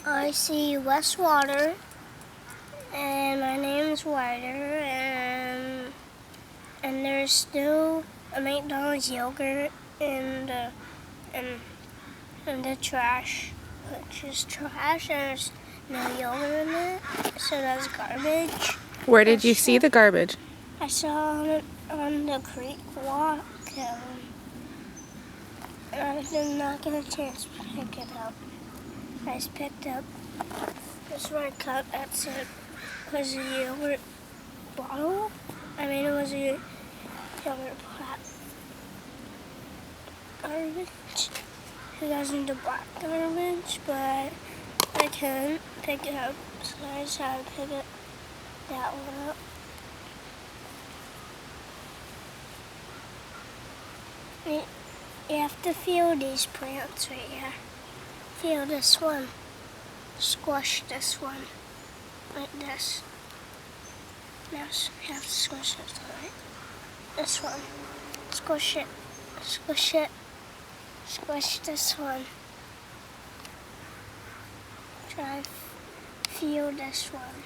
I see less water, and my name's Ryder, and there's still a McDonald's yogurt in the trash, which is trash, and there's no yogurt in it, so that's garbage. Where did you see the garbage? I saw it on the creek walk, and I did not get a chance to pick it up. I just picked up this red cup that said was a yogurt bottle. I mean, it was a yogurt black garbage. It goes into black garbage, but I couldn't pick it up, so I just had to pick that one up. You have to feel these plants right here. Feel this one. Squash this one. Like this. Now you have to squish this one, right? This one. Squish it. Squish it. Squish this one. Try feel this one.